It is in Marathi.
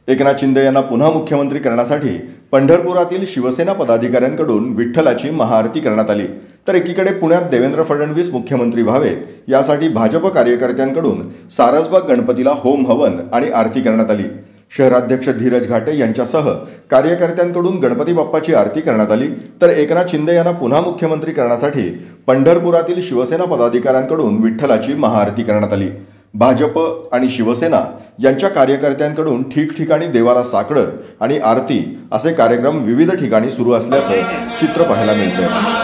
एकनाथ शिंदे यांना पुन्हा मुख्यमंत्री करण्यासाठी पंढरपुरातील शिवसेना पदाधिकाऱ्यांकडून विठ्ठलाची महाआरती करण्यात आली। तर एकीकडे पुण्यात देवेंद्र फडणवीस मुख्यमंत्री व्हावेत यासाठी भाजप कार्यकर्त्यांकडून सारसबाग गणपतीला होम हवन आणि आरती करण्यात आली। शहराध्यक्ष धीरज घाटे यांच्यासह कार्यकर्त्यांकडून गणपती बाप्पाची आरती करण्यात आली। तर एकनाथ शिंदे यांना पुन्हा मुख्यमंत्री करण्यासाठी पंढरपुरातील शिवसेना पदाधिकाऱ्यांकडून विठ्ठलाची महाआरती करण्यात आली। भाजप आणि शिवसेना यांच्या कार्यकर्त्यांकडून ठिकठिकाणी देवाला साकडं आणि आरती असे कार्यक्रम विविध ठिकाणी सुरू असल्याचं चित्र पाहायला मिळतंय।